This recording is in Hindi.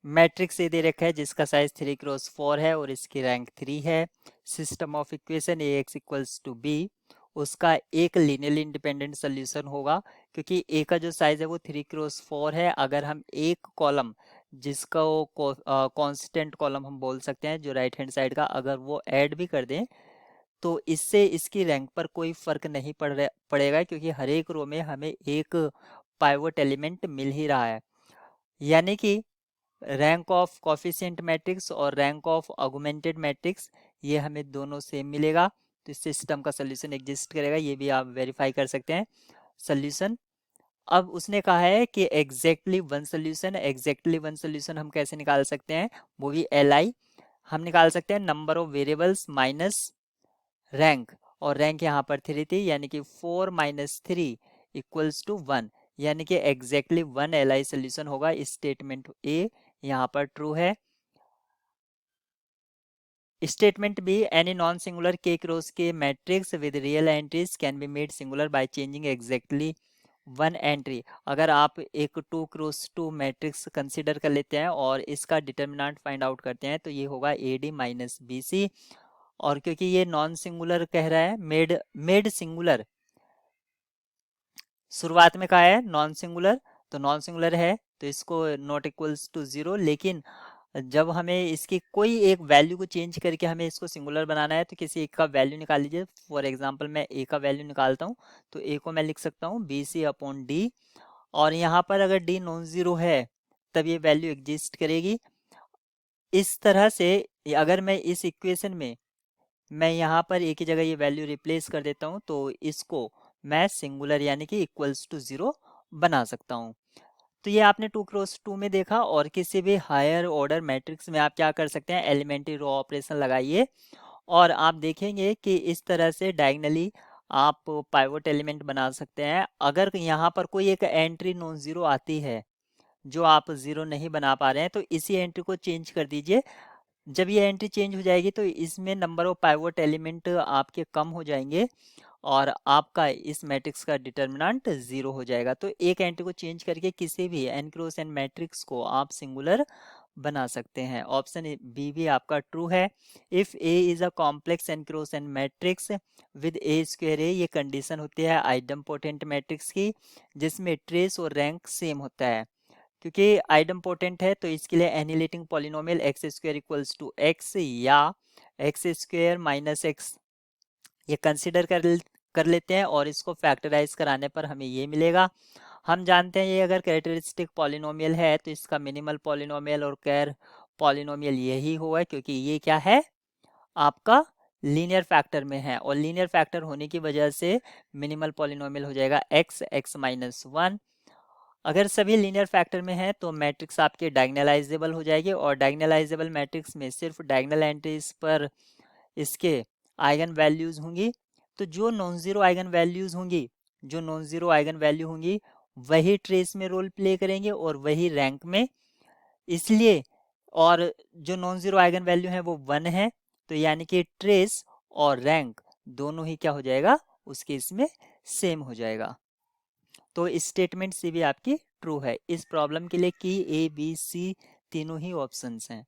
मैट्रिक्स ये दे रखा है जिसका साइज 3x4 है और इसकी रैंक 3 है। System of equation Ax equals to B, उसका एक लीनियरली इंडिपेंडेंट सोल्यूशन होगा क्योंकि ए का जो साइज है वो 3x4 है। अगर हम एक कॉलम जिसका वो कांस्टेंट कॉलम हम बोल सकते हैं जो राइट हैंड साइड का, अगर वो ऐड भी कर दें तो इससे इसकी रैंक पर कोई फर्क नहीं पड़ेगा क्योंकि हर एक रो में हमें एक पाइवट एलिमेंट मिल ही रहा है। यानी कि रैंक ऑफ कोफिशिएंट मैट्रिक्स और रैंक ऑफ ऑगमेंटेड मैट्रिक्स ये हमें दोनों सेम मिलेगा, तो इस सिस्टम का सोल्यूशन एग्जिस्ट करेगा। ये भी आप वेरीफाई कर सकते हैं सोल्यूशन। अब उसने कहा है कि एग्जैक्टली वन सोल्यूशन हम कैसे निकाल सकते हैं, वो भी LI हम निकाल सकते हैं number of variables minus rank, और रैंक यहाँ पर 3 थी यानी कि 4 माइनस 3 इक्वल्स टू 1, यानी कि एग्जैक्टली 1 LI सोल्यूशन होगा। स्टेटमेंट ए यहाँ पर ट्रू है। Statement B, any non singular के क्रॉस के matrix with real entries can be made singular by changing exactly 1 entry. अगर आप एक 2x2 मैट्रिक्स कंसीडर कर लेते हैं और इसका डिटर्मिनेंट फाइंड आउट करते हैं तो ये होगा AD माइनस BC, और क्योंकि ये नॉन सिंगुलर कह रहा है, मेड सिंगुलर शुरुआत में कहा है नॉन सिंगुलर, तो नॉन सिंगुलर है तो इसको नॉट इक्वल्स टू 0, लेकिन जब हमें इसकी कोई एक वैल्यू को चेंज करके हमें इसको सिंगुलर बनाना है तो किसी एक का वैल्यू निकाल लीजिए। फॉर एग्जांपल मैं ए का वैल्यू निकालता हूँ, तो ए को मैं लिख सकता हूँ BC अपॉन D, और यहाँ पर अगर D नॉन जीरो है तब ये वैल्यू एग्जिस्ट करेगी। इस तरह से अगर मैं इस इक्वेशन में मैं यहाँ पर एक ही जगह ये वैल्यू रिप्लेस कर देता हूँ तो इसको मैं सिंगुलर यानी कि इक्वल्स टू 0 बना सकता हूँ। तो ये आपने 2x2 में देखा, और किसी भी हायर ऑर्डर मैट्रिक्स में आप क्या कर सकते हैं, एलिमेंट्री रो ऑपरेशन लगाइए और आप देखेंगे कि इस तरह से डायगनली आप पाइवट एलिमेंट बना सकते हैं। अगर यहाँ पर कोई एक एंट्री नॉन जीरो आती है जो आप जीरो नहीं बना पा रहे हैं तो इसी एंट्री को चेंज कर दीजिए। जब ये एंट्री चेंज हो जाएगी तो इसमें नंबर ऑफ पाइवट एलिमेंट आपके कम हो जाएंगे और आपका इस मैट्रिक्स का डिटर्मिनेंट 0 हो जाएगा। तो एक एंट्री को चेंज करके किसी भी n क्रॉस n मैट्रिक्स को आप सिंगुलर बना सकते हैं। ऑप्शन बी भी आपका ट्रू है। If A is a complex n cross n matrix with A square A, ये कंडीशन होती है आइडम्पोटेंट मैट्रिक्स की जिसमें ट्रेस और रैंक सेम होता है। क्योंकि आइडम पोटेंट है तो इसके लिए annihilating polynomial x square equals to x या एक्स स्क्वायर माइनस एक्स ये कंसिडर कर लेते हैं और इसको फैक्टराइज कराने पर हमें ये मिलेगा। हम जानते हैं ये अगर कैरेक्टरिस्टिक पॉलिनोमियल है तो इसका मिनिमल पॉलिनोमियल और कैर पॉलिनोमियल यही होगा क्योंकि ये क्या है आपका लीनियर फैक्टर में है, और लीनियर फैक्टर होने की वजह से मिनिमल पॉलिनोमियल हो जाएगा x माइनस 1। अगर सभी लीनियर फैक्टर में है तो मैट्रिक्स आपके डायगनलाइजेबल हो जाएगी, और डायगनलाइजेबल मैट्रिक्स में सिर्फ डायगनल एंट्रीज पर इसके आइगन वैल्यूज होंगी। तो जो नॉन जीरो आइगन वैल्यू होंगी वही ट्रेस में रोल प्ले करेंगे और वही रैंक में, इसलिए और जो नॉन जीरो आइगन वैल्यू है वो 1 है, तो यानी कि ट्रेस और रैंक दोनों ही क्या हो जाएगा उस केस में सेम हो जाएगा। तो स्टेटमेंट सी भी आपकी ट्रू है। इस प्रॉब्लम के लिए की A B C तीनों ही ऑप्शंस हैं।